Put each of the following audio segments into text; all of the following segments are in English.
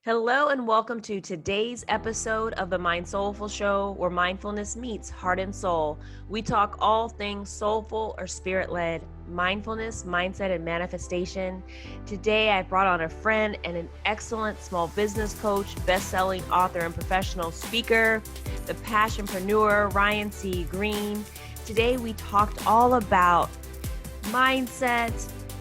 Hello and welcome to today's episode of the Mindsoulful Show, where mindfulness meets heart and soul. We talk all things soulful or spirit-led, mindfulness, mindset, and manifestation. Today, I brought on a friend and an excellent small business coach, best-selling author and professional speaker, the passionpreneur, Ryan C. Greene. Today, we talked all about mindset,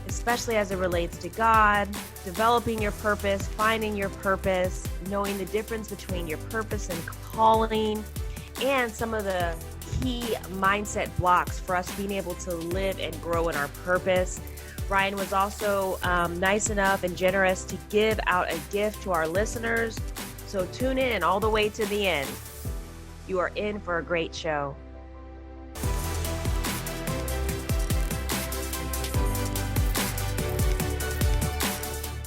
especially as it relates to God, developing your purpose, finding your purpose, knowing the difference between your purpose and calling, and some of the key mindset blocks for us being able to live and grow in our purpose. Ryan was also nice enough and generous to give out a gift to our listeners. So tune in all the way to the end. You are in for a great show.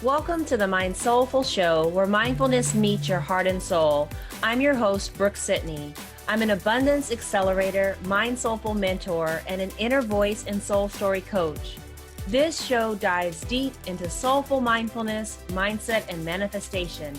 Welcome to the Mindsoulful Show, where mindfulness meets your heart and soul. I'm your host, Brooke-Sidney. I'm an abundance accelerator, Mindsoulful mentor, and an inner voice and soul story coach. This show dives deep into soulful mindfulness, mindset, and manifestation.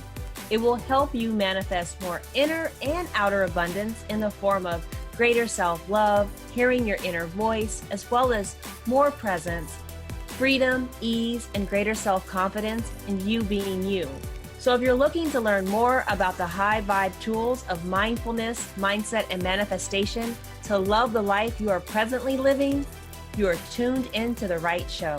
It will help you manifest more inner and outer abundance in the form of greater self-love, hearing your inner voice, as well as more presence, freedom, ease, and greater self-confidence in you being you. So if you're looking to learn more about the high vibe tools of mindfulness, mindset, and manifestation to love the life you are presently living, you are tuned into the right show.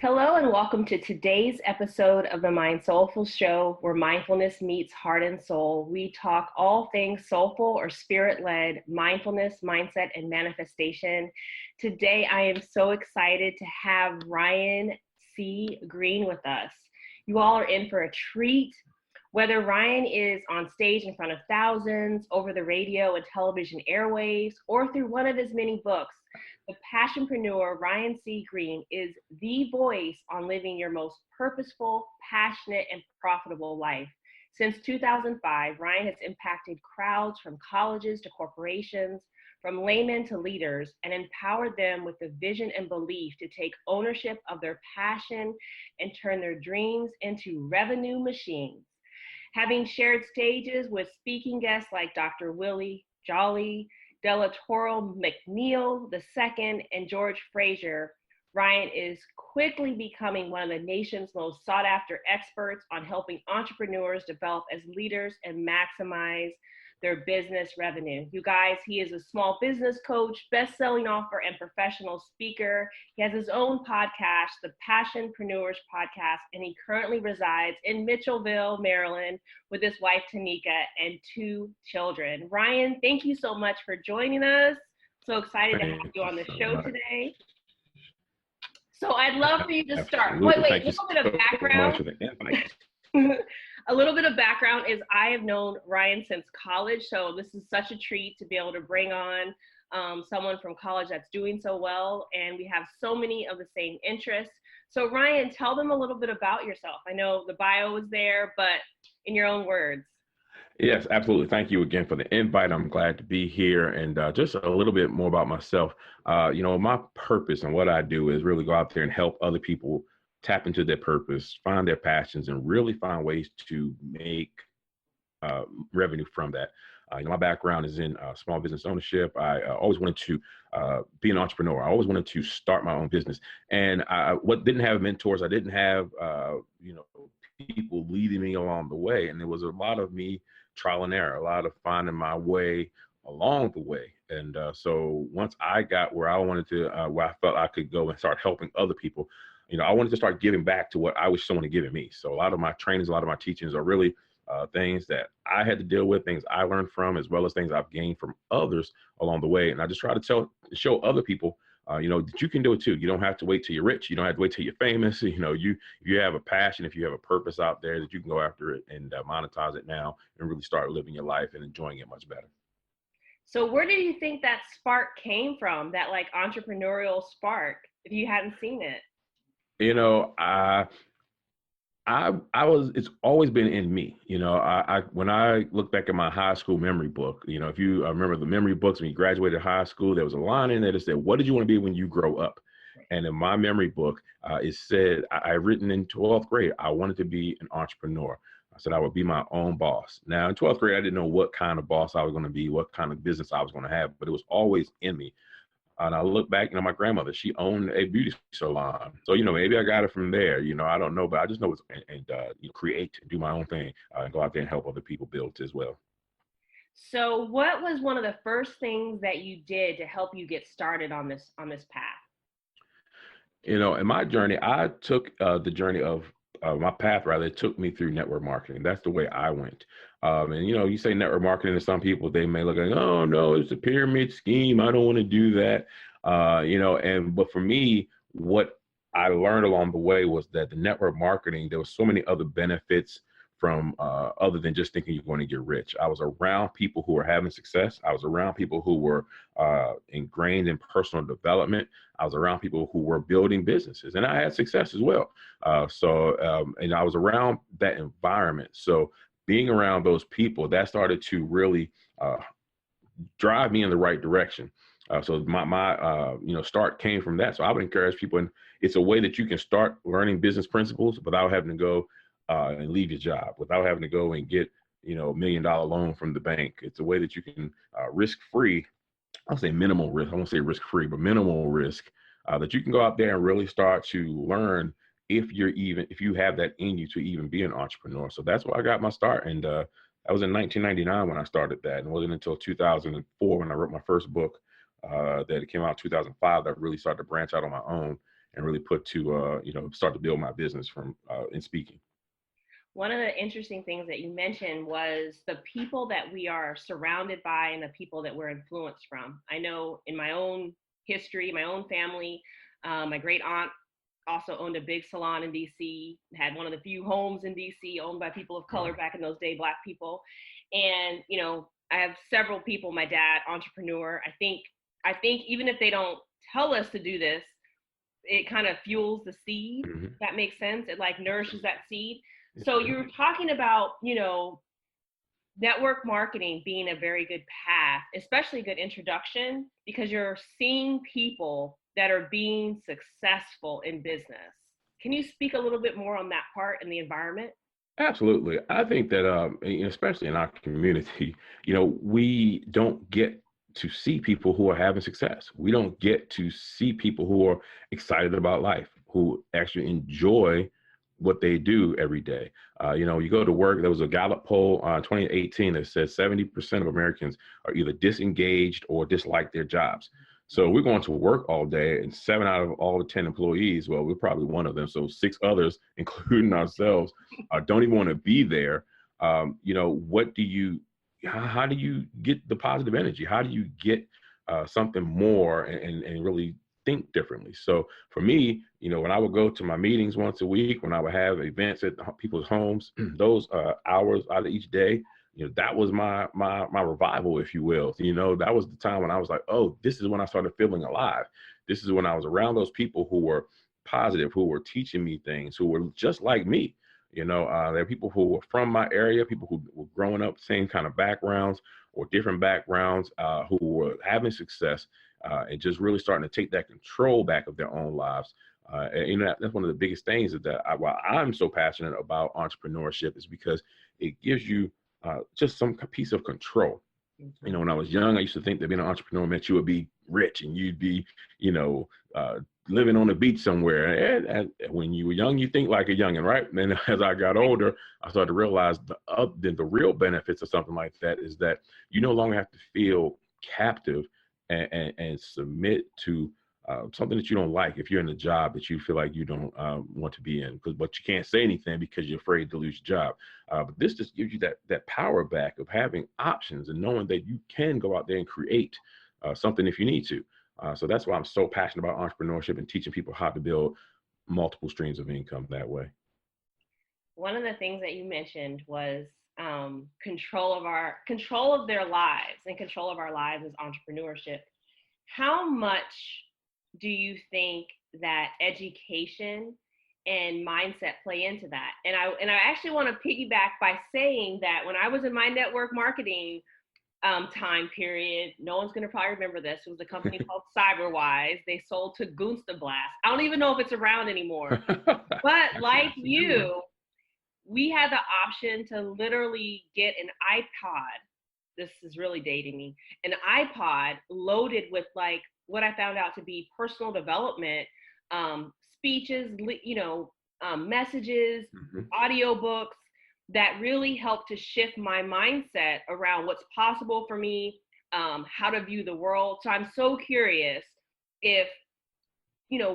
Hello and welcome to today's episode of the Mindsoulful Show, where mindfulness meets heart and soul. We talk all things soulful or spirit-led, mindfulness, mindset, and manifestation. Today, I am so excited to have Ryan C. Greene with us. You all are in for a treat. Whether Ryan is on stage in front of thousands, over the radio and television airwaves, or through one of his many books, the passionpreneur Ryan C. Greene is the voice on living your most purposeful, passionate, and profitable life. Since 2005, Ryan has impacted crowds from colleges to corporations, from laymen to leaders, and empowered them with the vision and belief to take ownership of their passion and turn their dreams into revenue machines. Having shared stages with speaking guests like Dr. Willie Jolly, Della Toro McNeil II, and George Fraser, Ryan is quickly becoming one of the nation's most sought-after experts on helping entrepreneurs develop as leaders and maximize their business revenue. You guys, he is a small business coach, best-selling author, and professional speaker. He has his own podcast, the Passionpreneurs Podcast, and he currently resides in Mitchellville, Maryland, with his wife, Tanika, and 2 children. Ryan, thank you so much for joining us. So excited to have you on the show today. So I'd love for you to start. Wait, a little bit of background. A little bit of background is I have known Ryan since college, so this is such a treat to be able to bring on someone from college that's doing so well, and we have so many of the same interests. So Ryan, tell them a little bit about yourself. I know the bio is there, but in your own words. Yes, absolutely. Thank you again for the invite. I'm glad to be here, and just a little bit more about myself. My purpose and what I do is really go out there and help other people tap into their purpose, find their passions, and really find ways to make revenue from that. My background is in small business ownership. I always wanted to be an entrepreneur. I always wanted to start my own business. And didn't have mentors. I didn't have, people leading me along the way. And there was a lot of me trial and error, a lot of finding my way along the way. And so once I got where I wanted to, where I felt I could go and start helping other people, I wanted to start giving back to what I wish someone had given me. So a lot of my trainings, a lot of my teachings are really things that I had to deal with, things I learned from, as well as things I've gained from others along the way. And I just try to show other people, that you can do it too. You don't have to wait till you're rich. You don't have to wait till you're famous. If you have a passion, if you have a purpose out there, that you can go after it and monetize it now and really start living your life and enjoying it much better. So where do you think that spark came from, that like entrepreneurial spark, if you hadn't seen it? It's always been in me. When I look back at my high school memory book, if you remember the memory books, when you graduated high school, there was a line in there that said, what did you want to be when you grow up? And in my memory book, it said I written in 12th grade, I wanted to be an entrepreneur. I said I would be my own boss. Now in 12th grade, I didn't know what kind of boss I was going to be, what kind of business I was going to have, but it was always in me. And I look back, my grandmother, she owned a beauty salon. So, maybe I got it from there. I don't know, but I just know it's, and create, do my own thing, and go out there and help other people build as well. So what was one of the first things that you did to help you get started on this path? In my journey, I took the journey of my path, rather, it took me through network marketing. That's the way I went. And, you say network marketing to some people, they may look like, oh, no, it's a pyramid scheme. I don't want to do that. But for me, what I learned along the way was that the network marketing, there was so many other benefits from other than just thinking you're going to get rich. I was around people who were having success. I was around people who were ingrained in personal development. I was around people who were building businesses, and I had success as well. And I was around that environment. So being around those people, that started to really drive me in the right direction. So my start came from that. So I would encourage people, and it's a way that you can start learning business principles without having to go and leave your job, without having to go and get $1 million loan from the bank. It's a way that you can risk free. I'll say minimal risk. I won't say risk free, but minimal risk, that you can go out there and really start to learn if you have that in you to even be an entrepreneur. So that's where I got my start. And that was in 1999 when I started that. And it wasn't until 2004 when I wrote my first book that it came out in 2005 that I really started to branch out on my own and really start to build my business from in speaking. One of the interesting things that you mentioned was the people that we are surrounded by and the people that we're influenced from. I know in my own history, my own family, my great aunt also owned a big salon in DC, had one of the few homes in DC owned by people of color back in those days, Black people. And, I have several people, my dad, entrepreneur. I think even if they don't tell us to do this, it kind of fuels the seed. Mm-hmm. That makes sense. It like nourishes that seed. So you're talking about, network marketing being a very good path, especially a good introduction, because you're seeing people that are being successful in business. Can you speak a little bit more on that part and the environment? Absolutely. I think that, especially in our community, we don't get to see people who are having success. We don't get to see people who are excited about life, who actually enjoy what they do every day. You go to work. There was a Gallup poll in 2018 that says 70% of Americans are either disengaged or dislike their jobs. So we're going to work all day, and 7 out of all the 10 employees, well, we're probably one of them. So 6 others, including ourselves, don't even want to be there. How do you get the positive energy? How do you get something more and really think differently? So for me, when I would go to my meetings once a week, when I would have events at people's homes, those hours out of each day, that was my revival, if you will. That was the time when I was like, oh, this is when I started feeling alive. This is when I was around those people who were positive, who were teaching me things, who were just like me. There are people who were from my area, people who were growing up, same kind of backgrounds or different backgrounds, who were having success and just really starting to take that control back of their own lives. That's one of the biggest things why I'm so passionate about entrepreneurship, is because it gives you just some piece of control. When I was young, I used to think that being an entrepreneur meant you would be rich and you'd be, living on the beach somewhere. And when you were young, you think like a youngin', right? And then as I got older, I started to realize the real benefits of something like that is that you no longer have to feel captive and submit to something that you don't like. If you're in a job that you feel like you don't want to be in, but you can't say anything because you're afraid to lose your job. But this just gives you that power back of having options and knowing that you can go out there and create something if you need to. So that's why I'm so passionate about entrepreneurship and teaching people how to build multiple streams of income that way. One of the things that you mentioned was control of their lives, and control of our lives is entrepreneurship. How much do you think that education and mindset play into that? And I actually want to piggyback by saying that when I was in my network marketing, time period. No one's going to probably remember this. It was a company called CyberWise. They sold to Gunsta Blast. I don't even know if it's around anymore. But like you, we had the option to literally get an iPod. This is really dating me. An iPod loaded with like what I found out to be personal development, speeches, messages, audiobooks that really helped to shift my mindset around what's possible for me, how to view the world. So I'm so curious if,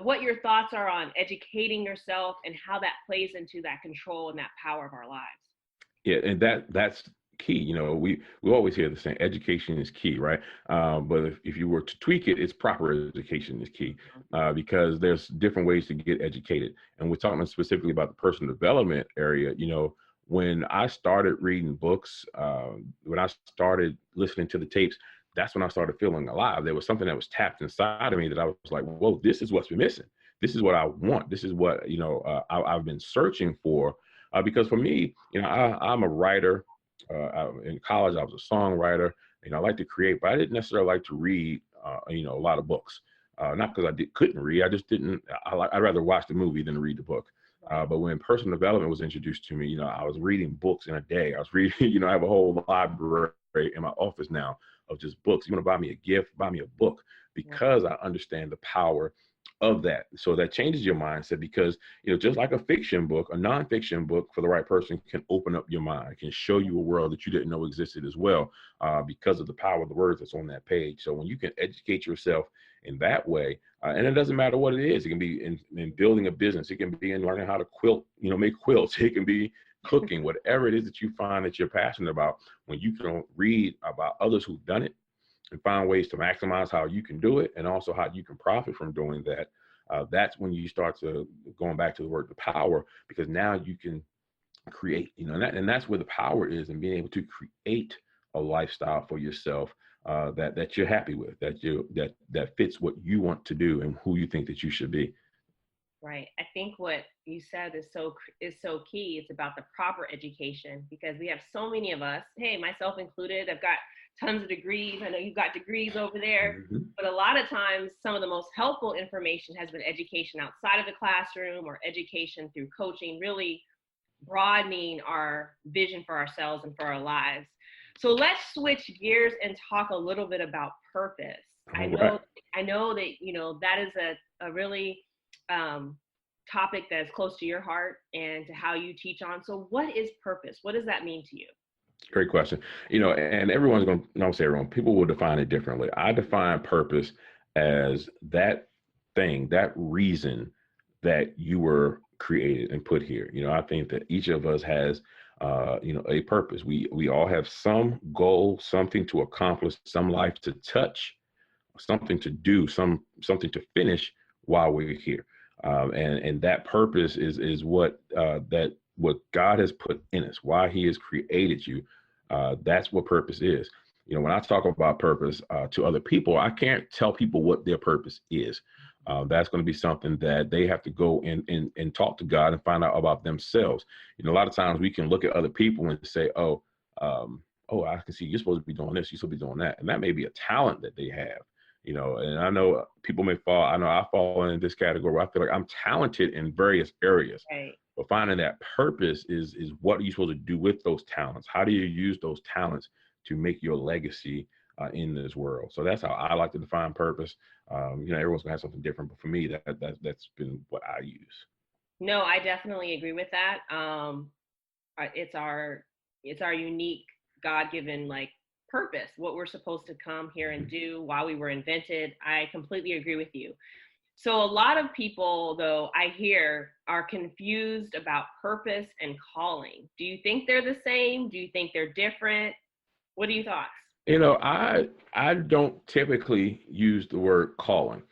what your thoughts are on educating yourself and how that plays into that control and that power of our lives. Yeah, and that's key. We always hear the saying, education is key, right? But if you were to tweak it, it's proper education is key, because there's different ways to get educated. And we're talking specifically about the personal development area. When I started reading books, when I started listening to the tapes, that's when I started feeling alive. There was something that was tapped inside of me that I was like, whoa, this is what's been missing. This is what I want. This is what, I've been searching for. Because for me, I'm a writer. In college, I was a songwriter. I like to create, but I didn't necessarily like to read, a lot of books. Not because I couldn't read. I just didn't. I'd rather watch the movie than read the book. But when personal development was introduced to me, I was reading books in a day. I was reading, I have a whole library in my office now of just books. You want to buy me a gift, buy me a book, because I understand the power of that. So that changes your mindset, because, just like a fiction book, a nonfiction book for the right person can open up your mind, can show you a world that you didn't know existed as well, because of the power of the words that's on that page. So when you can educate yourself in that way, and it doesn't matter what it is, it can be in building a business, it can be in learning how to quilt, make quilts, it can be cooking, whatever it is that you find that you're passionate about. When you can read about others who've done it and find ways to maximize how you can do it, and also how you can profit from doing that, that's when you start to, going back to the word, the power, because now you can create, and that's where the power is, in being able to create a lifestyle for yourself, that you're happy with, that fits what you want to do and who you think that you should be. Right. I think what you said is so key. It's about the proper education, because we have so many of us, hey, myself included, I've got tons of degrees. I know you've got degrees over there, but a lot of times some of the most helpful information has been education outside of the classroom, or education through coaching, really broadening our vision for ourselves and for our lives. So let's switch gears and talk a little bit about purpose. I know that, that is a really topic that is close to your heart and to how you teach on. So what is purpose? What does that mean to you? Great question. And everyone's going to, not say everyone, people will define it differently. I define purpose as that thing, that reason that you were created and put here. I think that each of us has, a purpose. We all have some goal, something to accomplish, some life to touch, something to do, something to finish while we're here. And that purpose is what God has put in us, why He has created you. That's what purpose is. When I talk about purpose to other people, I can't tell people what their purpose is. That's going to be something that they have to go and talk to God and find out about themselves. A lot of times we can look at other people and say, oh, I can see you're supposed to be doing this, you're supposed to be doing that. And that may be a talent that they have. And I know people may fall, I know I fall in this category where I feel like I'm talented in various areas. Right. But finding that purpose is what are you supposed to do with those talents? How do you use those talents to make your legacy in this world? So that's how I like to define purpose. Everyone's gonna have something different, but for me, that's been what I use. No, I definitely agree with that. It's our unique God-given purpose, what we're supposed to come here and do, why we were invented. I completely agree with you. So a lot of people, though, I hear, are confused about purpose and calling. Do you think they're the same? Do you think they're different? What are your thoughts? I don't typically use the word calling,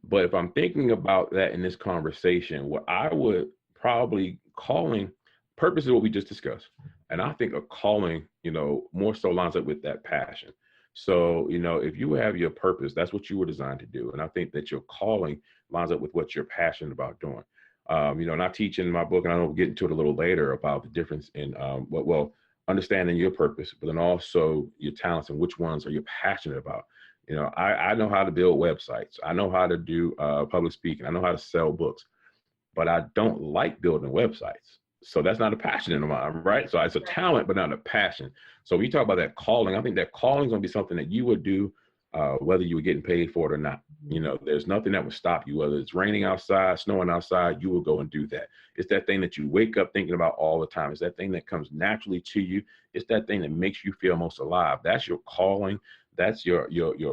but if I'm thinking about that in this conversation, what I would probably calling, purpose is what we just discussed. And I think a calling, more so lines up with that passion. So, if you have your purpose, that's what you were designed to do. And I think that your calling lines up with what you're passionate about doing. And I teach in my book, and I know we'll get into it a little later, about the difference in, understanding your purpose, but then also your talents and which ones are you passionate about. You know, I know how to build websites. I know how to do public speaking. I know how to sell books, but I don't like building websites. So that's not a passion of mine, right? So it's a talent, but not a passion. So when you talk about that calling, I think that calling is going to be something that you would do whether you were getting paid for it or not. You know, there's nothing that would stop you, whether it's raining outside, snowing outside, you will go and do that. It's that thing that you wake up thinking about all the time. It's that thing that comes naturally to you. It's that thing that makes you feel most alive. That's your calling. That's your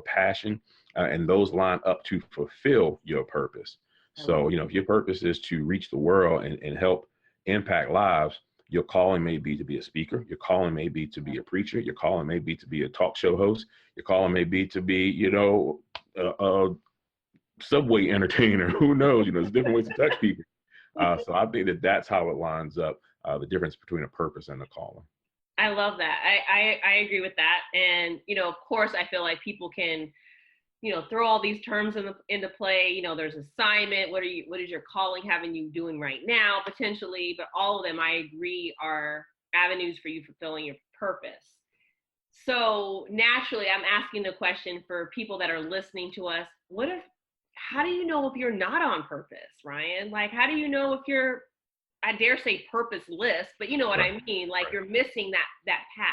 passion. And those line up to fulfill your purpose. So, you know, if your purpose is to reach the world and help impact lives, your calling may be to be a speaker. Your calling may be to be a preacher. Your calling may be to be a talk show host. Your calling may be to be, you know, a subway entertainer. Who knows? You know, there's different ways to touch people. So I think that that's how it lines up, the difference between a purpose and a calling. I love that. I agree with that. And, you know, of course, I feel like people can, you know, throw all these terms into play. You know, there's assignment. What is your calling having you doing right now, potentially? But all of them, I agree, are avenues for you fulfilling your purpose. So naturally, I'm asking the question for people that are listening to us. How do you know if you're not on purpose, Ryan? Like, how do you know if you're, I dare say purposeless, but you know what I mean? Like you're missing that path.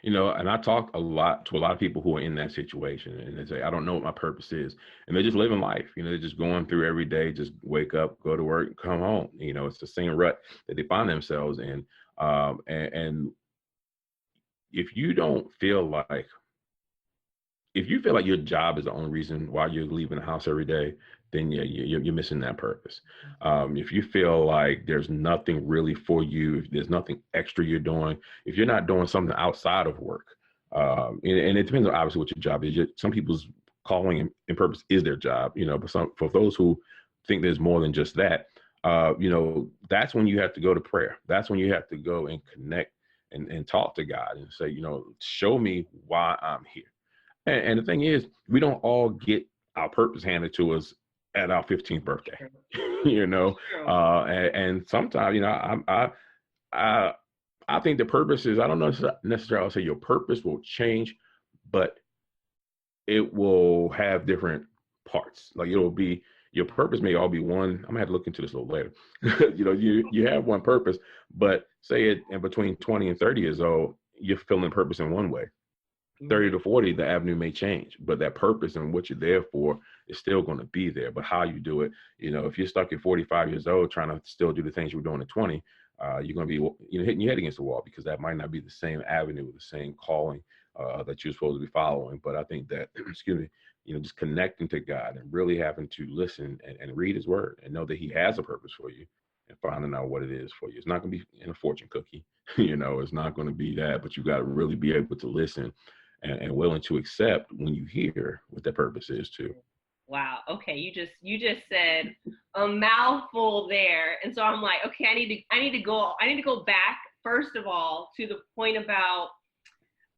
You know, and I talk a lot to a lot of people who are in that situation, and they say, I don't know what my purpose is. And they're just living life. You know, they're just going through every day, just wake up, go to work, come home. You know, it's the same rut that they find themselves in. And if you feel like your job is the only reason why you're leaving the house every day, then yeah, you're missing that purpose. If you feel like there's nothing really for you, if there's nothing extra you're doing, if you're not doing something outside of work, and it depends on obviously what your job is. Some people's calling and purpose is their job, you know, but for those who think there's more than just that, you know, that's when you have to go to prayer. That's when you have to go and connect and talk to God and say, you know, show me why I'm here. And the thing is, we don't all get our purpose handed to us at our 15th birthday, you know. And sometimes, you know, I think the purpose is, I don't know necessarily say your purpose will change, but it will have different parts. Like it'll be, your purpose may all be one. I'm gonna have to look into this a little later. You know, you have one purpose, but say it in between 20 and 30 years old, you're filling purpose in one way. 30 to 40, the avenue may change, but that purpose and what you're there for is still going to be there. But how you do it, you know, if you're stuck at 45 years old trying to still do the things you were doing at 20, you're going to be, you know, hitting your head against the wall because that might not be the same avenue, the same calling that you're supposed to be following. But I think that, excuse me, you know, just connecting to God and really having to listen and read His Word and know that He has a purpose for you and finding out what it is for you. It's not going to be in a fortune cookie, you know, it's not going to be that, but you got to really be able to listen and willing to accept when you hear what that purpose is too. Wow. Okay. You just said a mouthful there. And so I'm like, okay, I need to go back first of all to the point about,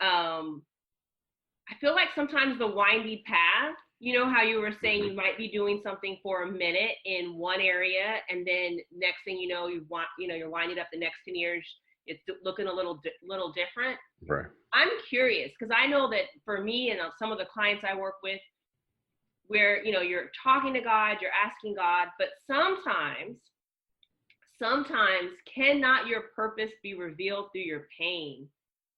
I feel like sometimes the windy path, you know, how you were saying you might be doing something for a minute in one area. And then next thing you know, you're winding up the next 10 years, it's looking a little different. Right. I'm curious because I know that for me and some of the clients I work with, where, you know, you're talking to God, you're asking God, but sometimes cannot your purpose be revealed through your pain,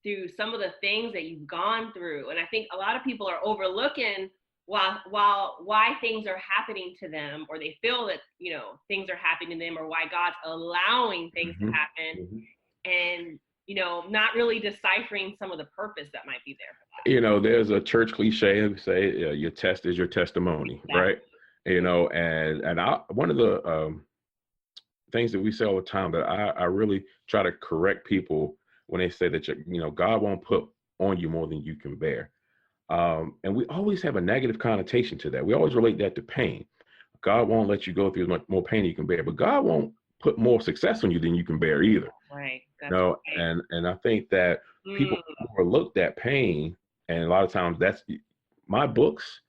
through some of the things that you've gone through? And I think a lot of people are overlooking why things are happening to them, or they feel that, you know, things are happening to them, or why God's allowing things to happen. And, you know, not really deciphering some of the purpose that might be there for that. You know, there's a church cliche and say your test is your testimony, exactly. Right? You know, and one of the things that we say all the time that I really try to correct people when they say that, you know, God won't put on you more than you can bear. And we always have a negative connotation to that. We always relate that to pain. God won't let you go through as much more pain you can bear, but God won't put more success on you than you can bear either. Right. That's right. And I think that people overlook that pain, and a lot of times that's my books.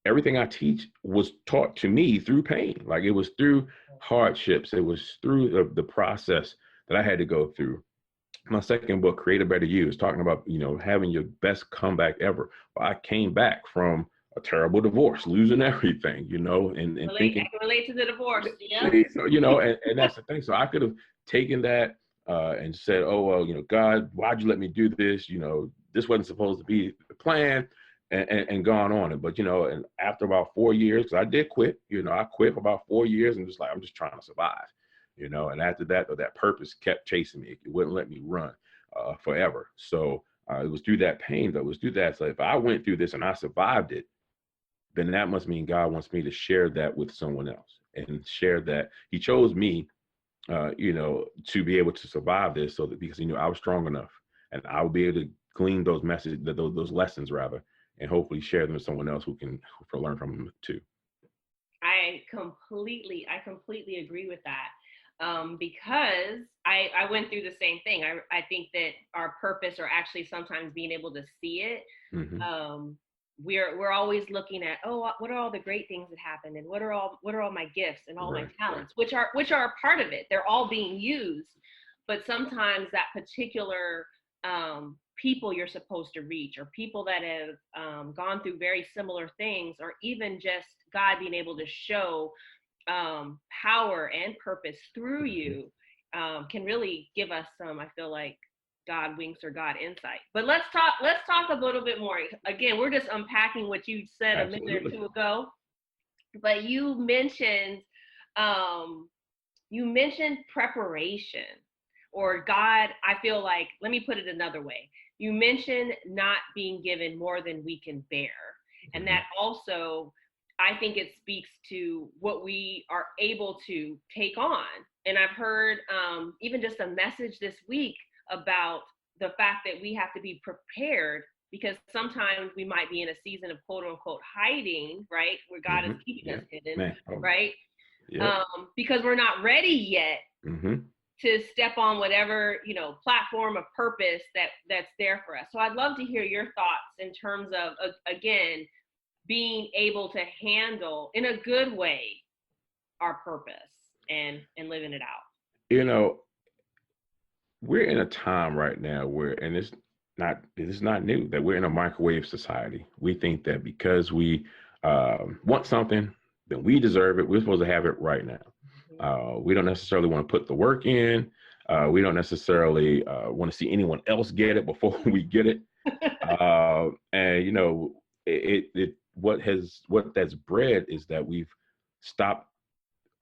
Everything I teach was taught to me through pain. Like it was through hardships. It was through the process that I had to go through. my second book, Create a Better You, is talking about, having your best comeback ever. Well, I came back from a terrible divorce, losing everything, and I thinking, can relate to the divorce. Yeah. see, so, and that's the thing. So I could have taken that and said, oh, well, God, why'd you let me do this? This wasn't supposed to be the plan, and gone on it. But, and after about 4 years, 'cause I did quit, I quit for about 4 years and just like, I'm just trying to survive. And after that, that purpose kept chasing me. It wouldn't let me run forever. So it was through that pain, that was through that. So if I went through this and I survived it, then that must mean God wants me to share that with someone else and share that he chose me, to be able to survive this, so that because he knew I was strong enough and I would be able to glean those messages, those lessons rather, and hopefully share them with someone else who can learn from them too. I completely agree with that. Because I went through the same thing. I think that our purpose, or actually sometimes being able to see it, Mm-hmm. We're always looking at, oh, what are all the great things that happened, and what are all my gifts and all my talents, which are a part of it. They're all being used, but sometimes that particular people you're supposed to reach, or people that have gone through very similar things, or even just God being able to show power and purpose through you, can really give us some, I feel like, God winks or God insight. But let's talk a little bit more. Again, we're just unpacking what you said a minute or two ago. But you mentioned preparation, or God. I feel like, let me put it another way. You mentioned not being given more than we can bear, and that also, I think it speaks to what we are able to take on. And I've heard even just a message this week about the fact that we have to be prepared, because sometimes we might be in a season of quote unquote hiding, right? Where God is keeping us hidden, right? Because we're not ready yet to step on whatever, platform of purpose that's there for us. So I'd love to hear your thoughts in terms of, again, being able to handle in a good way our purpose and living it out. We're in a time right now where, and it's not new, that we're in a microwave society. We think that because we want something, then we deserve it. We're supposed to have it right now. We don't necessarily want to put the work in. We don't necessarily want to see anyone else get it before we get it. And what that's bred is that we've stopped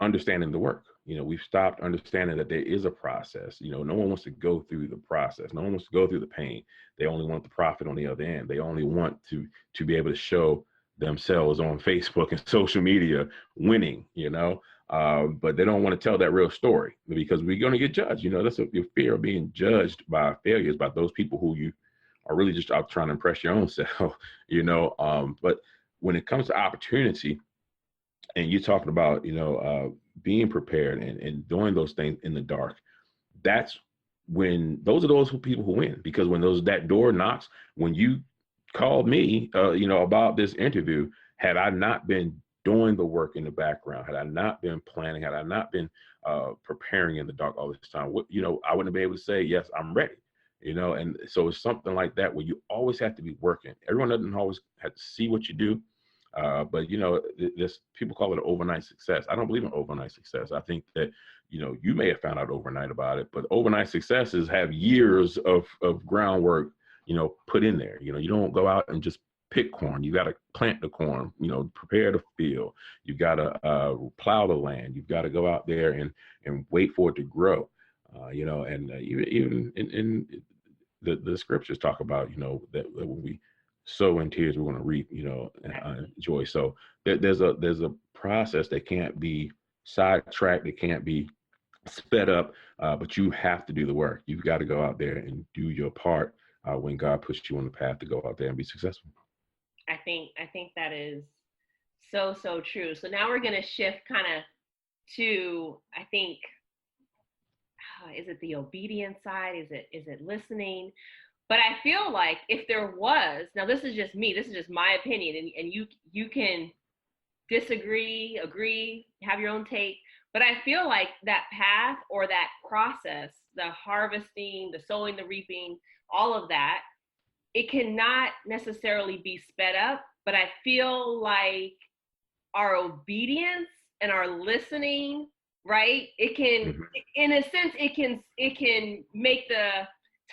understanding the work. We've stopped understanding that there is a process. No one wants to go through the process. No one wants to go through the pain. They only want the profit on the other end. They only want to be able to show themselves on Facebook and social media winning, but they don't want to tell that real story, because we're going to get judged. That's your fear of being judged by failures, by those people who you are really just out trying to impress your own self, but when it comes to opportunity, and you're talking about, being prepared and doing those things in the dark, those are those people who win. Because when that door knocks, when you called me, about this interview, had I not been doing the work in the background, had I not been planning, had I not been preparing in the dark all this time, I wouldn't be able to say, yes, I'm ready. And so it's something like that, where you always have to be working. Everyone doesn't always have to see what you do. But this, people call it an overnight success. I don't believe in overnight success. I think that, you may have found out overnight about it, but overnight successes have years of groundwork, put in there. You don't go out and just pick corn. You got to plant the corn, prepare the field. You got to plow the land. You've got to go out there and wait for it to grow. And even in the scriptures talk about, that when we sow in tears, we're going to reap, joy. So there's a process that can't be sidetracked. It can't be sped up, but you have to do the work. You've got to go out there and do your part when God puts you on the path to go out there and be successful. I think that is so true. So now we're going to shift kind of to, I think, is it the obedience side? Is it listening? But I feel like if there was, now this is just me, this is just my opinion, and you can disagree, agree, have your own take. But I feel like that path or that process, the harvesting, the sowing, the reaping, all of that, it cannot necessarily be sped up, but I feel like our obedience and our listening, right? It can, Mhm. in a sense, it can make the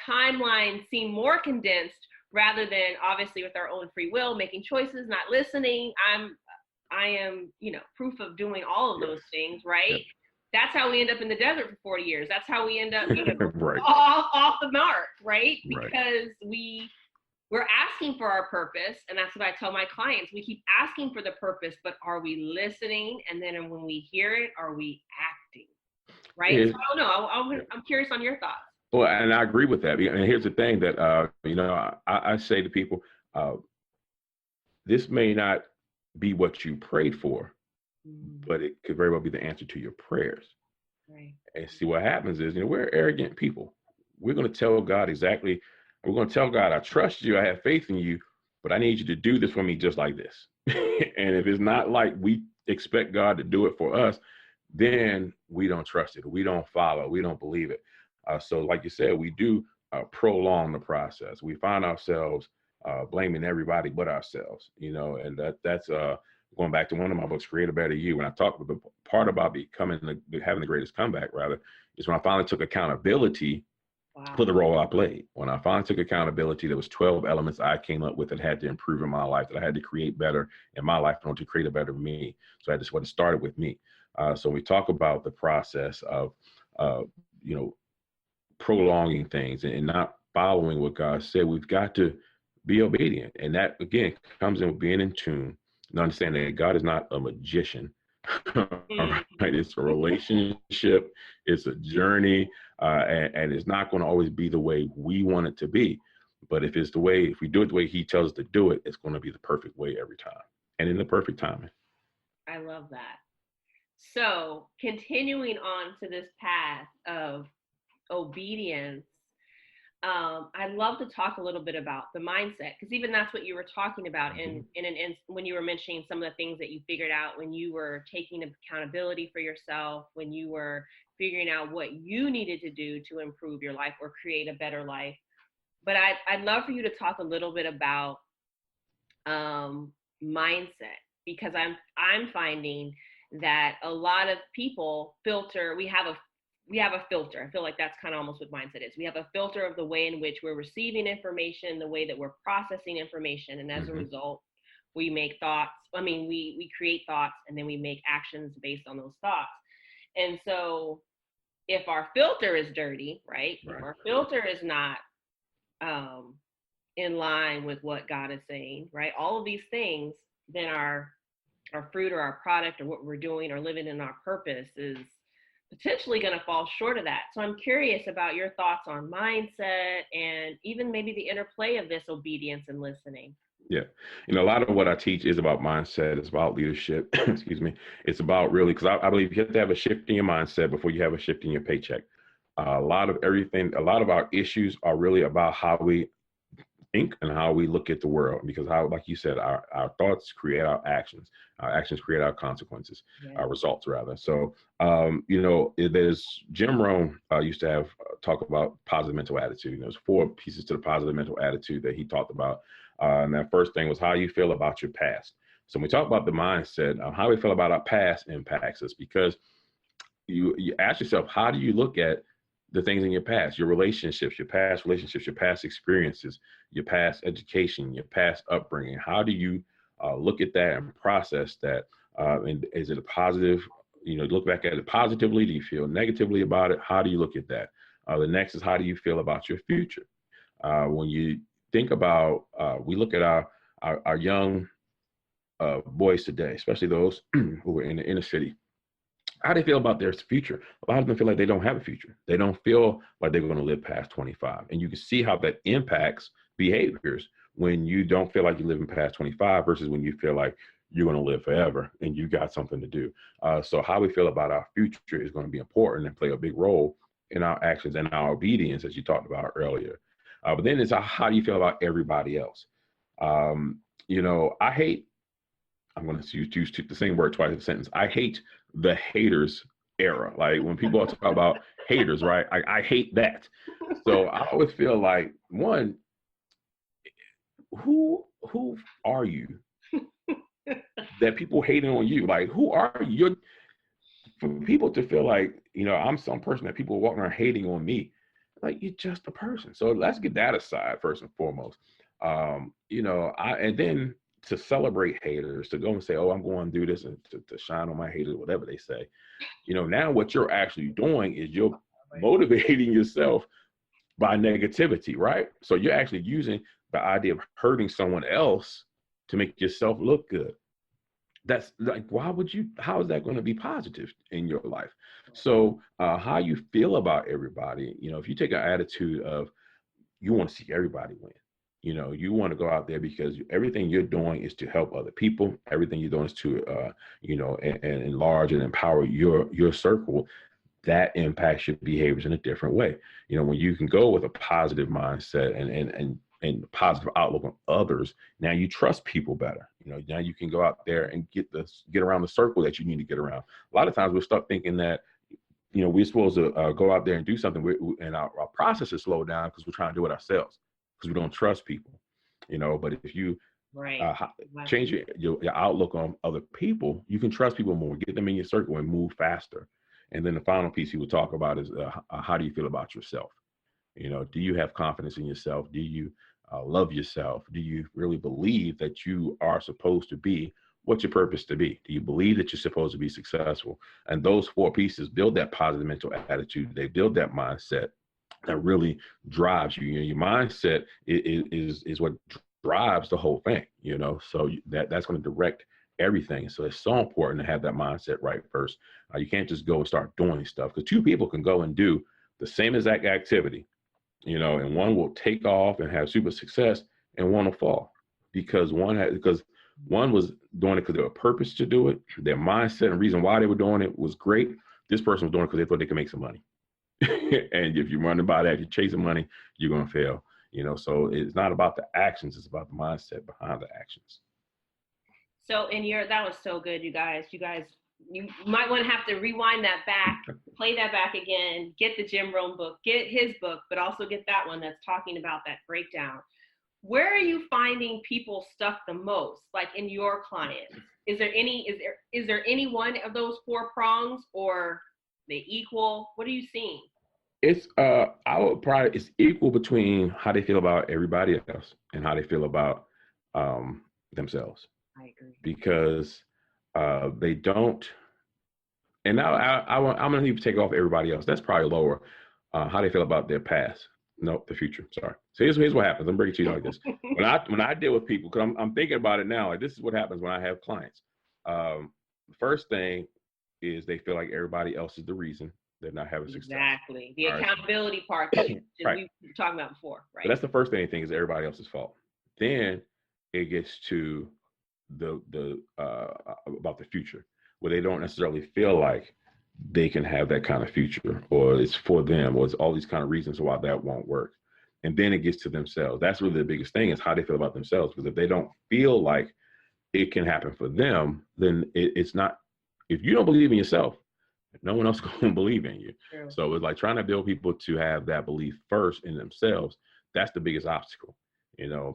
timeline seem more condensed rather than obviously with our own free will, making choices, not listening. I am, proof of doing all of Yes. those things, Yep. right? That's how we end up in the desert for 40 years. That's how we end up, Right. off the mark, right? Right. Because we're asking for our purpose, and that's what I tell my clients. We keep asking for the purpose, but are we listening? And then when we hear it, are we acting? Right? So Yeah. I don't know. I'm curious on your thoughts. Well, and I agree with that. And here's the thing that I say to people, uh, this may not be what you prayed for, Mm, but it could very well be the answer to your prayers. right. And see what happens is, we're arrogant people. We're going to tell God exactly. We're going to tell God, I trust you, I have faith in you, but I need you to do this for me just like this. And if it's not like we expect God to do it for us, then we don't trust it. We don't follow. We don't believe it. So, like you said, we do prolong the process. We find ourselves blaming everybody but ourselves. And that's going back to one of my books, Create a Better You. When I talked about the part about having the greatest comeback, rather, is when I finally took accountability for Wow. the role I played. When I finally took accountability, there was 12 elements I came up with that had to improve in my life, that I had to create better in my life in order to create a better me. So I just what it started with me. So we talk about the process of, uh, you know, prolonging things and not following what God said. We've got to be obedient. And that, again, comes in with being in tune and understanding that God is not a magician. All Mm, right. It's a relationship, it's a journey, and it's not going to always be the way we want it to be. But if we do it the way He tells us to do it, it's going to be the perfect way every time and in the perfect timing. I love that. So continuing on to this path of obedience, I'd love to talk a little bit about the mindset, because even that's what you were talking about Mhm. when you were mentioning some of the things that you figured out when you were taking accountability for yourself, when you were figuring out what you needed to do to improve your life or create a better life. But I'd love for you to talk a little bit about mindset, because I'm finding that a lot of people filter. We have a filter. I feel like that's kind of almost what mindset is. We have a filter of the way in which we're receiving information, the way that we're processing information, and as a Mhm. result, we make thoughts. I mean, we create thoughts, and then we make actions based on those thoughts. And so, if our filter is dirty, right? If Right. our filter is not um, in line with what God is saying, right? All of these things, then our fruit or our product or what we're doing or living in our purpose is potentially going to fall short of that. So I'm curious about your thoughts on mindset and even maybe the interplay of this obedience and listening. Yeah. A lot of what I teach is about mindset. It's about leadership. Excuse me. It's about really, because I believe you have to have a shift in your mindset before you have a shift in your paycheck. A lot of our issues are really about how we think and how we look at the world, because how, like you said, our thoughts create our actions create our consequences, Yeah. our results rather. So there's Jim Rohn used to have talk about positive mental attitude. There's 4 pieces to the positive mental attitude that he talked about, and that first thing was how you feel about your past. So when we talk about the mindset, how we feel about our past impacts us, because you ask yourself, how do you look at the things in your past, your past relationships, your past experiences, your past education, your past upbringing? How do you look at that and process that? And is it a positive? Look back at it positively. Do you feel negatively about it? How do you look at that? The next is, how do you feel about your future? When you think about, we look at our young boys today, especially those who are in the inner city. How do they feel about their future? A lot of them feel like they don't have a future. They don't feel like they're going to live past 25. And you can see how that impacts behaviors when you don't feel like you're living past 25 versus when you feel like you're going to live forever and you got something to do. So how we feel about our future is going to be important and play a big role in our actions and our obedience, as you talked about earlier. But then it's how do you feel about everybody else? Um, I hate, I'm going to use the same word twice in a sentence. I hate the haters era. Like when people talk about haters, right? I hate that. So I always feel like, one, who are you that people hating on you? Like, who are you? For people to feel like, I'm some person that people walking around hating on me, like, you're just a person. So let's get that aside first and foremost. And then to celebrate haters, to go and say, oh, I'm going to do this, and to shine on my haters, whatever they say. Now what you're actually doing is you're motivating yourself by negativity, right? So you're actually using the idea of hurting someone else to make yourself look good. That's like, how is that going to be positive in your life? So how you feel about everybody, if you take an attitude of you want to see everybody win, you want to go out there because everything you're doing is to help other people. Everything you're doing is to, and enlarge and empower your circle. That impacts your behaviors in a different way. When you can go with a positive mindset and positive outlook on others, now you trust people better. Now you can go out there and get around the circle that you need to get around. A lot of times we're stuck thinking that, we're supposed to go out there and do something, and our process is slowed down because we're trying to do it ourselves because we don't trust people. But if you change your outlook on other people, you can trust people more, get them in your circle, and move faster. And then the final piece you would talk about is how do you feel about yourself? Do you have confidence in yourself? Do you love yourself? Do you really believe that you are supposed to be what your purpose to be? Do you believe that you're supposed to be successful? And those four pieces build that positive mental attitude. They build that mindset that really drives you. Your mindset is what drives the whole thing. So that's going to direct everything. So it's so important to have that mindset right first. You can't just go and start doing stuff, because two people can go and do the same exact activity, and one will take off and have super success, and one will fall because one was doing it because they were purpose to do it. Their mindset and reason why they were doing it was great. This person was doing it because they thought they could make some money. And if you're running by that, if you're chasing money, you're going to fail. So it's not about the actions, it's about the mindset behind the actions. So that was so good, you guys. You might want to have to rewind that back, play that back again, get the Jim Rohn book, get his book, but also get that one that's talking about that breakdown. Where are you finding people stuck the most, like in your clients? Is there any one of those four prongs, or they equal? What are you seeing? It's it's equal between how they feel about everybody else and how they feel about themselves. I agree. Because they don't. And now I'm going to need to take off everybody else. That's probably lower. How they feel about their past. No, the future. Sorry. So here's what happens. I'm breaking to you like this. When I deal with people, because I'm thinking about it now, like this is what happens when I have clients. The first thing is they feel like everybody else is the reason they're not having success. Exactly. The accountability part that we were talking about before, right? So that's the first thing they think is everybody else's fault. Then it gets to the about the future, where they don't necessarily feel like they can have that kind of future, or it's for them, or it's all these kind of reasons why that won't work. And then it gets to themselves. That's really the biggest thing, is how they feel about themselves. Because if they don't feel like it can happen for them, then it's not. If you don't believe in yourself, no one else is going to believe in you. True. So it's like trying to build people to have that belief first in themselves. That's the biggest obstacle.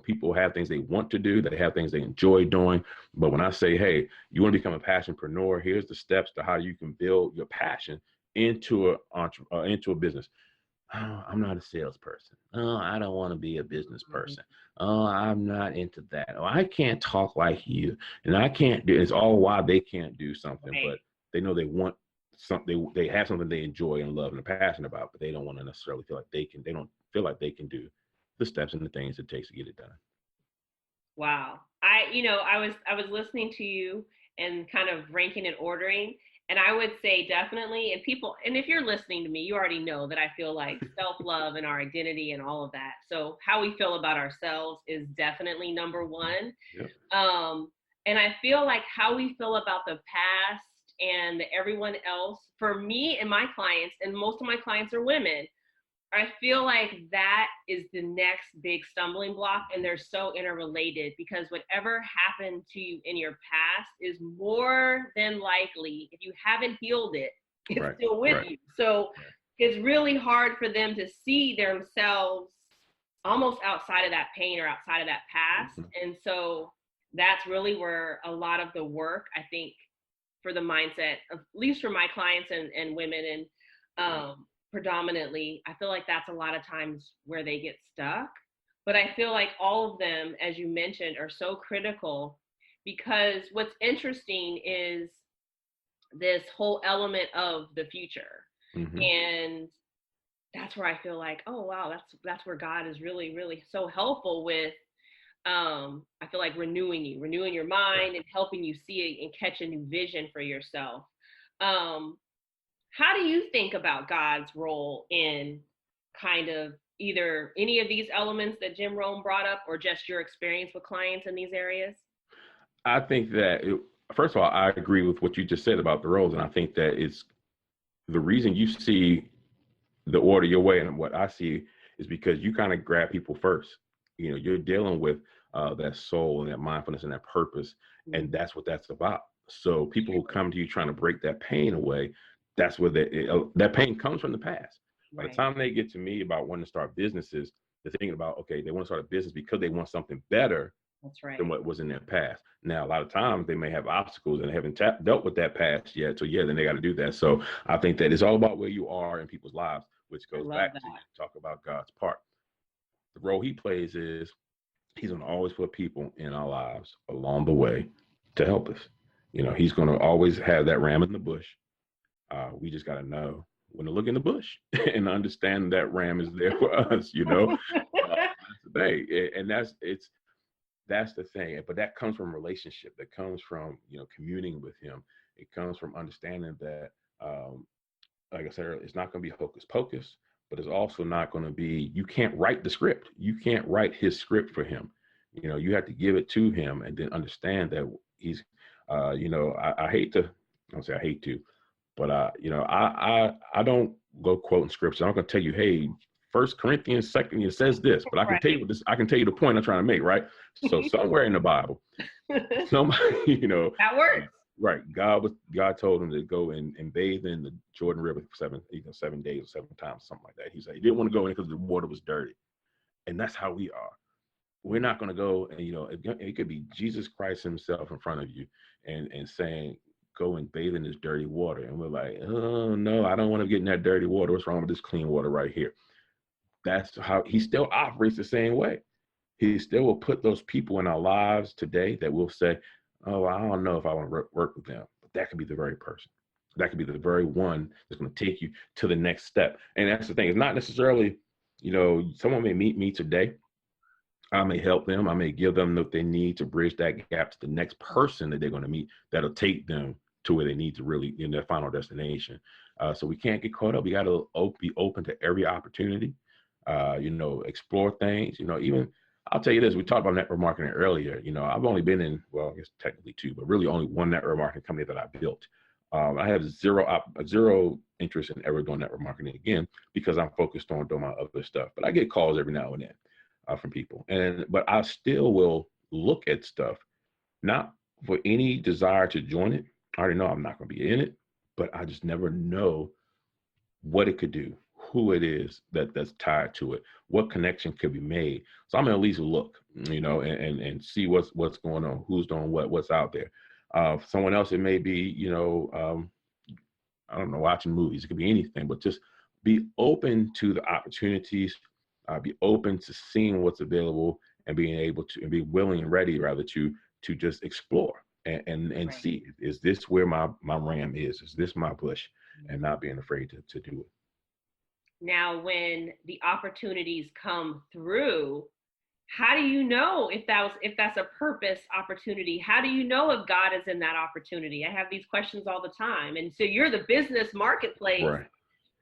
People have things they want to do, they have things they enjoy doing. But when I say, hey, you want to become a passionpreneur, here's the steps to how you can build your passion into a business. Oh, I'm not a salesperson. Oh, I don't want to be a business person. Oh, I'm not into that. Oh, I can't talk like you. And I can't do, it's all why they can't do something, right. But they know they want something, they have something they enjoy and love and are passionate about, but they don't want to necessarily feel like they don't feel like they can do the steps and the things it takes to get it done. Wow. I was listening to you and kind of ranking and ordering, and I would say definitely, and if you're listening to me, you already know that I feel like self-love and our identity and all of that. So how we feel about ourselves is definitely number one. Yep. And I feel like how we feel about the past and everyone else, for me and my clients, and most of my clients are women, I feel like that is the next big stumbling block, and they're so interrelated, because whatever happened to you in your past is more than likely, if you haven't healed it, It's Right. still with Right. you. So it's really hard for them to see themselves almost outside of that pain or outside of that past. Mhm. And so that's really where a lot of the work, I think, for the mindset, at least for my clients and women, and predominantly, I feel like that's a lot of times where they get stuck. But I feel like all of them, as you mentioned, are so critical, because what's interesting is this whole element of the future. Mhm. And that's where I feel like, oh wow, that's where God is really, really so helpful with, I feel like renewing your Right. mind and helping you see and catch a new vision for yourself. Um, how do you think about God's role in kind of either any of these elements that Jim Rohn brought up, or just your experience with clients in these areas? I think that first of all, I agree with what you just said about the roles, and I think that it's the reason you see the order your way, and what I see is because you kind of grab people first. You know, you're dealing with that soul and that mindfulness and that purpose, and Mm-hmm. that's what that's about. So people who come to you trying to break that pain away, that's where that pain comes from the past. By the Right. time they get to me about wanting to start businesses, they're thinking about, okay, they want to start a business because they want something better That's than right. what was in their past. Now, a lot of times they may have obstacles and they haven't dealt with that past yet. So yeah, then they got to do that. So I think that it's all about where you are in people's lives, which I goes love back to you that. talk about God's part. The role he plays is he's going to always put people in our lives along the way to help us. You know, he's going to always have that ram in the bush. We just got to know when to look in the bush and understand that ram is there for us, you know. That's the thing. And that's the thing. But that comes from relationship. That comes from, you know, communing with him. It comes from understanding that, like I said earlier, it's not going to be hocus pocus, but it's also not going to be, you can't write the script. You can't write his script for him. You know, you have to give it to him and then understand that he's, you know, I hate to, I don't say I hate to, but you know, I don't go quoting scripts. I'm not going to tell you, hey, First Corinthians, second, it says this, but I can tell Right. you what this. I can tell you the point I'm trying to make, right? So somewhere in the Bible, somebody, you know, That works. right? God told him to go and bathe in the Jordan River for 7 days or 7 times, something like that. He said he didn't want to go in because the water was dirty, and that's how we are. We're not going to go and, you know, it could be Jesus Christ himself in front of you and saying, go and bathe in this dirty water. And we're like, oh, no, I don't want to get in that dirty water. What's wrong with this clean water right here? That's how he still operates the same way. He still will put those people in our lives today that will say, oh, I don't know if I want to work with them. But that could be the very person. That could be the very one that's going to take you to the next step. And that's the thing. It's not necessarily, you know, someone may meet me today. I may help them. I may give them what they need to bridge that gap to the next person that they're going to meet that'll take them to where they need to really in their final destination. So we can't get caught up. We got to be open to every opportunity. You know, explore things. You know, even I'll tell you this. We talked about network marketing earlier. You know, I've only been in, well, I guess technically two, but really only one network marketing company that I built. I have zero interest in ever doing network marketing again because I'm focused on doing my other stuff. But I get calls every now and then from people, but I still will look at stuff, not for any desire to join it. I already know I'm not going to be in it, but I just never know what it could do, who it is that's tied to it, what connection could be made. So I'm gonna at least look, you know, and see what's going on, who's doing what's out there. For someone else, it may be, you know, I don't know, watching movies. It could be anything, but just be open to the opportunities, be open to seeing what's available and being able to and be willing and ready rather to just explore and Right. see, is this where my ram is this my bush, and not being afraid to do it. Now, when the opportunities come through, how do you know if that's a purpose opportunity? How do you know if God is in that opportunity? I have these questions all the time. And so you're the business marketplace. Right.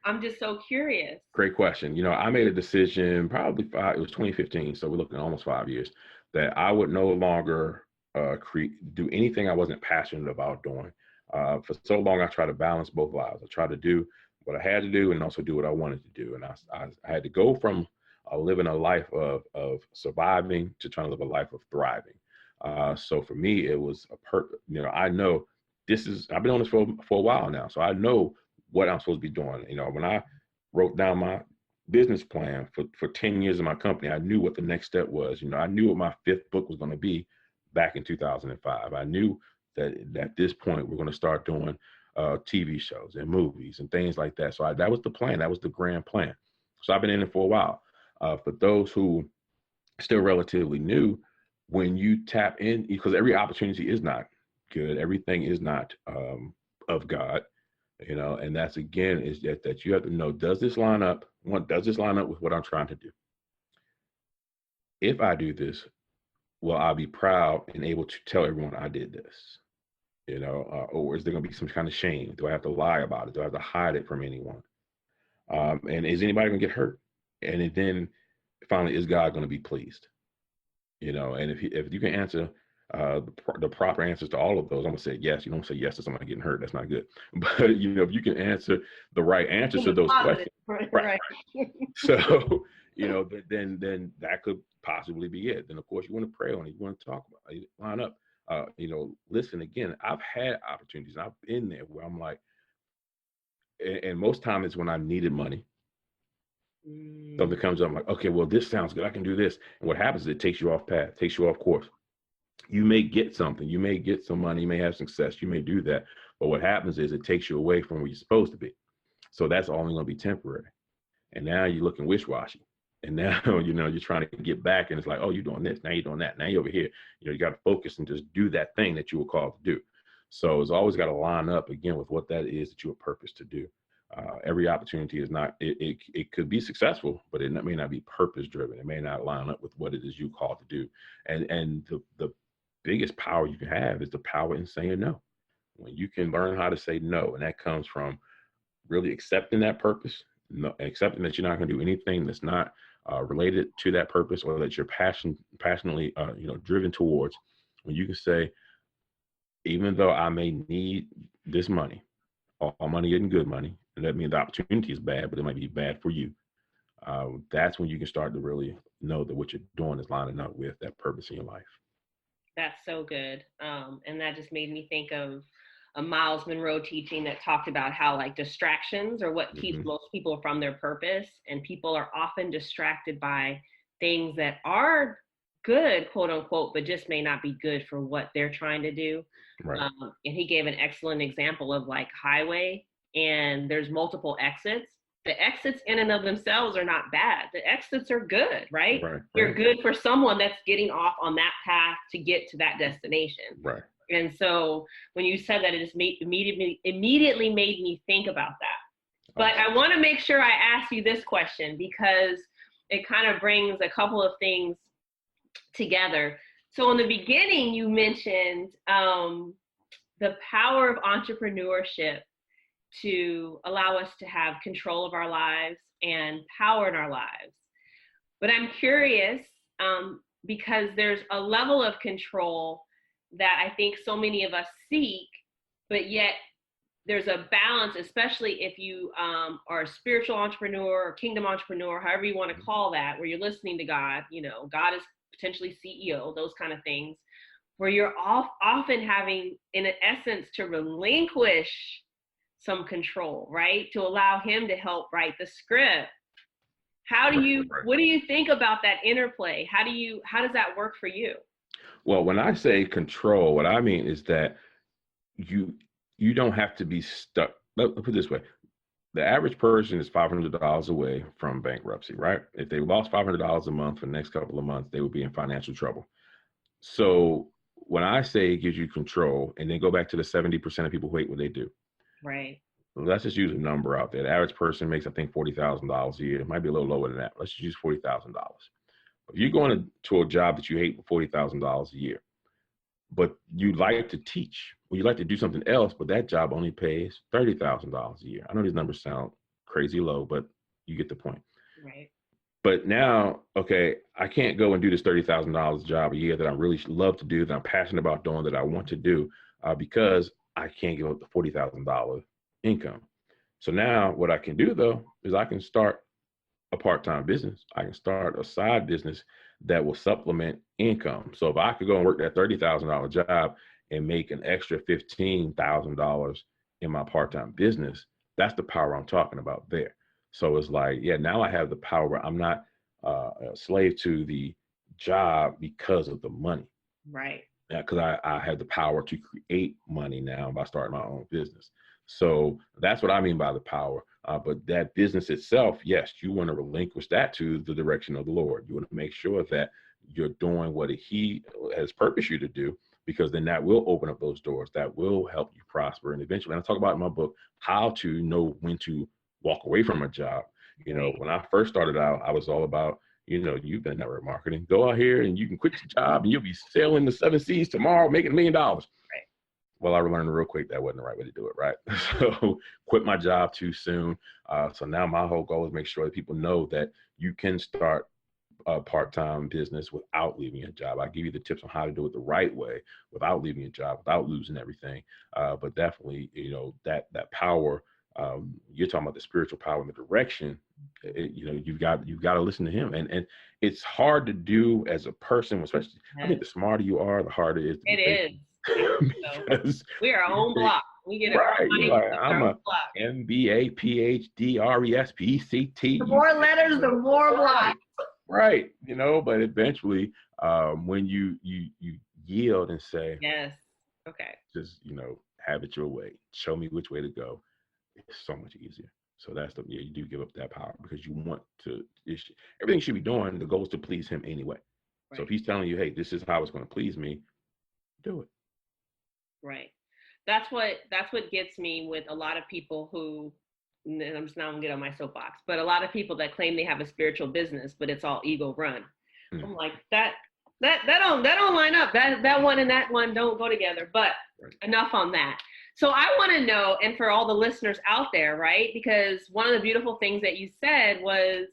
I'm just so curious. Great question. You know, I made a decision probably it was 2015, so we're looking at almost 5 years, that I would no longer do anything I wasn't passionate about doing. For so long, I tried to balance both lives. I tried to do what I had to do and also do what I wanted to do. And I had to go from living a life of surviving to trying to live a life of thriving. So for me, it was you know, I know I've been on this for a while now. So I know what I'm supposed to be doing. When I wrote down my business plan for 10 years of my company, I knew what the next step was. I knew what my fifth book was going to be back in 2005. I knew that at this point, we're going to start doing TV shows and movies and things like that. So that was the plan. That was the grand plan. So I've been in it for a while. For those who still relatively new, when you tap in, because every opportunity is not good, everything is not of God, and that's, again, is that you have to know, does this line up with what I'm trying to do? If I do this, will I be proud and able to tell everyone I did this? Or is there going to be some kind of shame? Do I have to lie about it? Do I have to hide it from anyone? And is anybody going to get hurt? And then finally, is God going to be pleased? And if you can answer the proper answers to all of those, I'm going to say yes. You don't say yes to somebody getting hurt. That's not good. But, if you can answer the right answers to those questions. Right. So, then that could possibly be it. Then, of course, you want to pray on it. You want to talk about it, line up. Listen, again, I've had opportunities. I've been there where I'm like, and most time it's when I needed money. Something comes up, I'm like, okay, well, this sounds good. I can do this. And what happens is it takes you off path, takes you off course. You may get something. You may get some money. You may have success. You may do that. But what happens is it takes you away from where you're supposed to be. So that's only going to be temporary. And now you're looking wish-washy. And now, you're trying to get back, and it's like, oh, you're doing this. Now you're doing that. Now you're over here. You got to focus and just do that thing that you were called to do. So it's always got to line up, again, with what that is that you were purposed to do. Every opportunity is not, it could be successful, but it may not be purpose driven. It may not line up with what it is you called to do. And the biggest power you can have is the power in saying no. When you can learn how to say no, and that comes from really accepting that purpose, accepting that you're not going to do anything that's not related to that purpose, or that you're passionately driven towards. When you can say, even though I may need this money, all money isn't good money, and that means the opportunity is bad, but it might be bad for you. That's when you can start to really know that what you're doing is lining up with that purpose in your life. That's so good. And that just made me think of a Miles Monroe teaching that talked about how, like, distractions are what keeps most people from their purpose. And people are often distracted by things that are good, quote unquote, but just may not be good for what they're trying to do. Right. And he gave an excellent example of, like, highway, and there's multiple exits. The exits in and of themselves are not bad. The exits are good, right? They're good for someone that's getting off on that path to get to that destination. Right. And so when you said that, it just immediately made me think about that. But I want to make sure I ask you this question, because it kind of brings a couple of things together. So in the beginning, you mentioned the power of entrepreneurship to allow us to have control of our lives and power in our lives. But I'm curious, because there's a level of control that I think so many of us seek, but yet there's a balance, especially if you are a spiritual entrepreneur or kingdom entrepreneur, however you want to call that, where you're listening to God, God is potentially CEO, those kind of things, where you're often having, in essence, to relinquish some control, right? To allow him to help write the script. What do you think about that interplay? How does that work for you? Well, when I say control, what I mean is that you don't have to be stuck. Let me put it this way. The average person is $500 away from bankruptcy, right? If they lost $500 a month for the next couple of months, they would be in financial trouble. So when I say it gives you control, and then go back to the 70% of people who hate what they do. Right. Let's just use a number out there. The average person makes, I think, $40,000 a year. It might be a little lower than that. Let's just use $40,000. If you're going to a job that you hate for $40,000 a year, but you like to teach, or you like to do something else, but that job only pays $30,000 a year. I know these numbers sound crazy low, but you get the point. Right. But now, okay, I can't go and do this $30,000 job a year that I really love to do, that I'm passionate about doing, that I want to do, because I can't give up the $40,000 income. So now what I can do, though, is I can start a part-time business. I can start a side business that will supplement income. So if I could go and work that $30,000 job and make an extra $15,000 in my part-time business, That's the power I'm talking about there. So it's like, yeah, now I have the power where I'm not a slave to the job because of the money. Right. Yeah, because I had the power to create money now by starting my own business. So that's what I mean by the power. But that business itself, yes, you want to relinquish that to the direction of the Lord. You want to make sure that you're doing what He has purposed you to do, because then that will open up those doors. That will help you prosper. And eventually, and I talk about in my book how to know when to walk away from a job. You know, when I first started out, I was all about, you've been network marketing. Go out here and you can quit your job and you'll be sailing the 7 seas tomorrow, making $1 million. Right. Well, I learned real quick that wasn't the right way to do it, right? So quit my job too soon. So now my whole goal is make sure that people know that you can start a part-time business without leaving a job. I give you the tips on how to do it the right way without leaving a job, without losing everything. But definitely, that power, you're talking about the spiritual power and the direction. You've got to listen to Him, and it's hard to do as a person, especially. I think the smarter you are, the harder it is. It is. Because we are our own block. We get right. Like, I'm a block. MBA, PhD, RES, PCT. The more letters, the more blocks. Right. But eventually, when you yield and say, yes, okay, just have it your way. Show me which way to go. It's so much easier. So that's you do give up that power because you want to. Everything you should be doing, the goal is to please Him anyway. Right. So if He's telling you, hey, this is how it's going to please me, do it. Right. That's what gets me with a lot of people who, and I'm just now going to get on my soapbox, but a lot of people that claim they have a spiritual business, but it's all ego run. I'm like, that don't line up. That one and that one don't go together. But enough on that. So I want to know, and for all the listeners out there, right? Because one of the beautiful things that you said was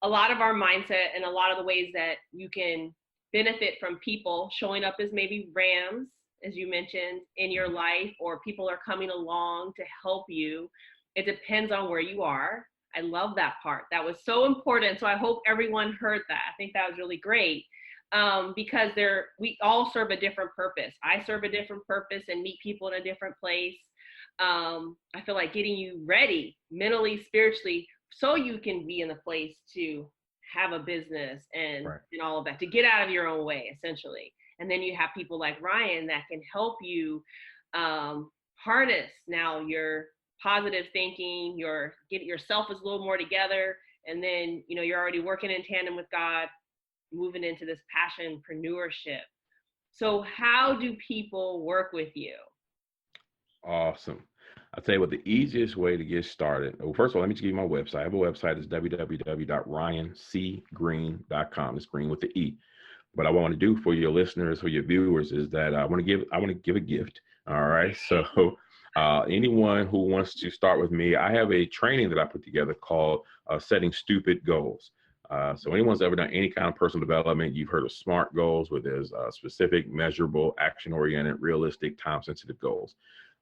a lot of our mindset and a lot of the ways that you can benefit from people showing up as maybe rams, as you mentioned, in your life, or people are coming along to help you. It depends on where you are. I love that part. That was so important. So I hope everyone heard that. I think that was really great. Because we all serve a different purpose. I serve a different purpose and meet people in a different place. I feel like getting you ready mentally, spiritually, so you can be in a place to have a business and all of that, to get out of your own way, essentially. And then you have people like Ryan that can help you harness now your positive thinking, get yourself is a little more together, and then you're already working in tandem with God, moving into this passionpreneurship. So how do people work with you? Awesome. I'll tell you what, the easiest way to get started. Well, first of all, let me just give you my website. I have a website. It's www.ryancgreene.com. It's Greene with the E. What I want to do for your listeners, for your viewers, is that I want to give a gift. All right. So anyone who wants to start with me, I have a training that I put together called Setting Stupid Goals. So anyone's ever done any kind of personal development, you've heard of SMART goals, where there's specific, measurable, action-oriented, realistic, time-sensitive goals.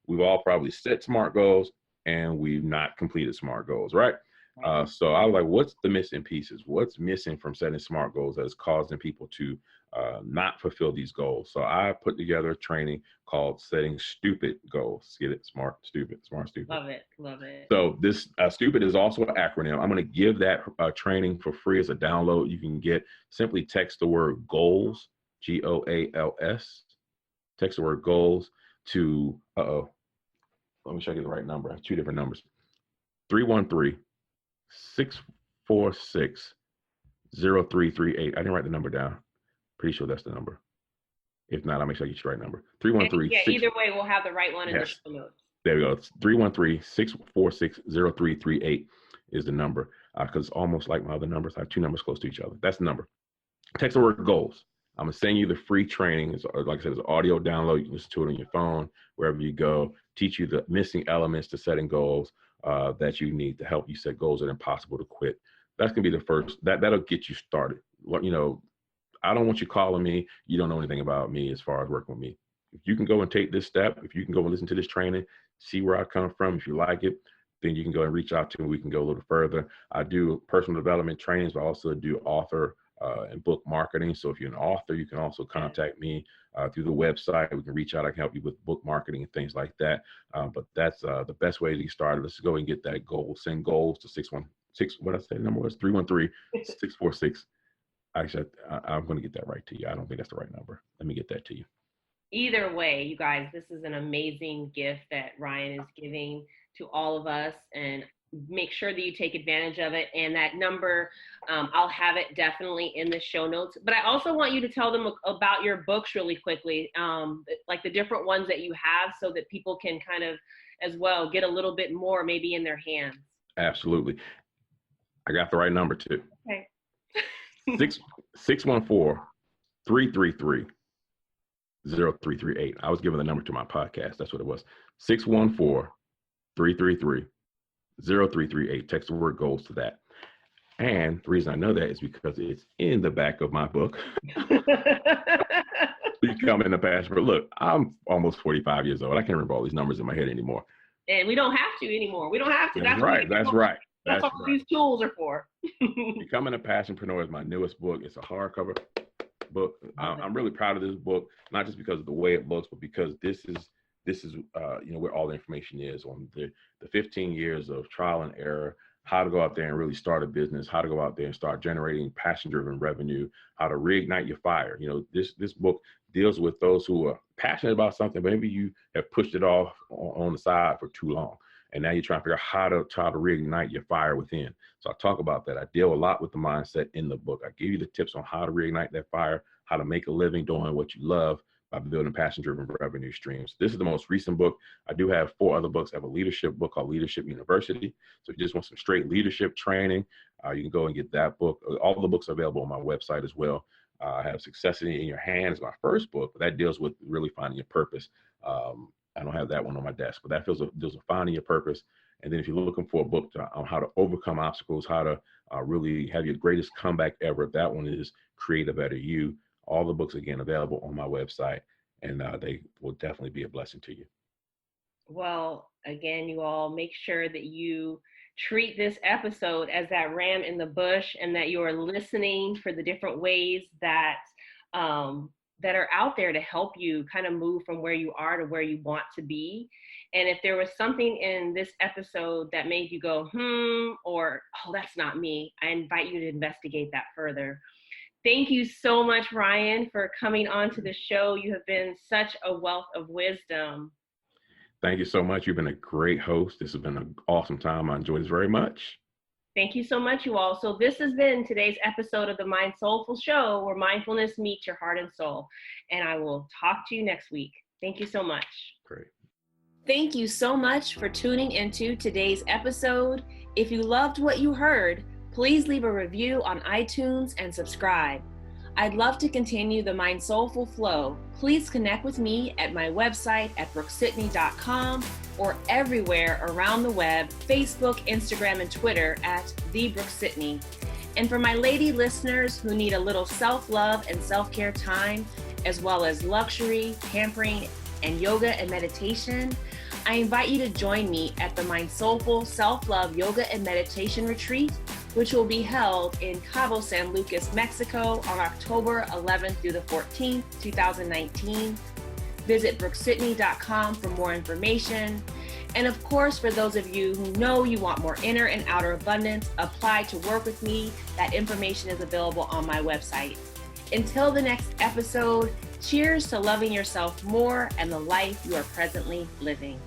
We've all probably set SMART goals and we've not completed SMART goals, right? So I was like, what's the missing pieces? What's missing from setting SMART goals that is causing people to not fulfill these goals? So I put together a training called Setting Stupid Goals. Get it? Smart, stupid, smart, stupid. Love it. Love it. So this stupid is also an acronym. I'm going to give that training for free as a download. You can get, simply text the word goals, GOALS. Text the word goals to, let me show you the right number. I have two different numbers. 313-646-0338. I didn't write the number down. Pretty sure that's the number. If not, I'll make sure I get you the right number. 313. Yeah, either way, we'll have the right one in the show notes. There we go. It's 313-646-0338 is the number. Because it's almost like my other numbers. I have two numbers close to each other. That's the number. Text the word goals. I'm going to send you the free training. It's, like I said, it's an audio download. You can listen to it on your phone, wherever you go. Teach you the missing elements to setting goals that you need to help you set goals that are impossible to quit. That's going to be the first. That'll get you started. I don't want you calling me. You don't know anything about me as far as working with me. If you can go and take this step, if you can go and listen to this training, see where I come from, if you like it, then you can go and reach out to me. We can go a little further. I do personal development trainings, but I also do author in book marketing. So if you're an author, you can also contact me through the website. We can reach out. I can help you with book marketing and things like that. But that's the best way to get started. Let's go and get that goal. Send goals to 616. What I said, the number was 313-646. Actually, I'm going to get that right to you. I don't think that's the right number. Let me get that to you. Either way, you guys, this is an amazing gift that Ryan is giving to all of us, and make sure that you take advantage of it. And that number, I'll have it definitely in the show notes. But I also want you to tell them about your books really quickly, like the different ones that you have, so that people can kind of as well get a little bit more maybe in their hands. Absolutely. I got the right number too. Okay. 614-333-0338. I was giving the number to my podcast. That's what it was. 614-333-0338. Text the word goals to that. And the reason I know that is because it's in the back of my book. Becoming a pastor. Look, I'm almost 45 years old. I can't remember all these numbers in my head anymore. And we don't have to anymore. We don't have to. That's right. That's right. That's what these tools are for. Becoming a Passionpreneur is my newest book. It's a hardcover book. I'm really proud of this book, not just because of the way it looks, but because this is where all the information is on the 15 years of trial and error, how to go out there and really start a business, how to go out there and start generating passion-driven revenue, how to reignite your fire. This book deals with those who are passionate about something, but maybe you have pushed it off on the side for too long. And now you're trying to figure out how to reignite your fire within. So I talk about that. I deal a lot with the mindset in the book. I give you the tips on how to reignite that fire, how to make a living doing what you love by building passion-driven revenue streams. This is the most recent book. I do have 4 other books. I have a leadership book called Leadership University. So if you just want some straight leadership training, you can go and get that book. All the books are available on my website as well. I have Success in Your Hands, my first book, but that deals with really finding your purpose. I don't have that one on my desk, but that deals with finding your purpose. And then if you're looking for a book on how to overcome obstacles, how to really have your greatest comeback ever, that one is Create a Better You. All the books, again, available on my website, and they will definitely be a blessing to you. Well, again, you all make sure that you treat this episode as that ram in the bush, and that you are listening for the different ways that that are out there to help you kind of move from where you are to where you want to be. And if there was something in this episode that made you go, or, oh, that's not me, I invite you to investigate that further. Thank you so much, Ryan, for coming on to the show. You have been such a wealth of wisdom. Thank you so much. You've been a great host. This has been an awesome time. I enjoyed this very much. Thank you so much, you all. So this has been today's episode of the Mindsoulful Show, where mindfulness meets your heart and soul. And I will talk to you next week. Thank you so much. Great. Thank you so much for tuning into today's episode. If you loved what you heard, please leave a review on iTunes and subscribe. I'd love to continue the Mindsoulful flow. Please connect with me at my website at Brooke-Sidney.com or everywhere around the web, Facebook, Instagram, and Twitter at The Brooke-Sidney. And for my lady listeners who need a little self-love and self-care time, as well as luxury, pampering, and yoga and meditation, I invite you to join me at the Mindsoulful Self-Love Yoga and Meditation Retreat, which will be held in Cabo San Lucas, Mexico on October 11th through the 14th, 2019. Visit Brooke-Sidney.com for more information. And of course, for those of you who know you want more inner and outer abundance, apply to work with me. That information is available on my website. Until the next episode, cheers to loving yourself more and the life you are presently living.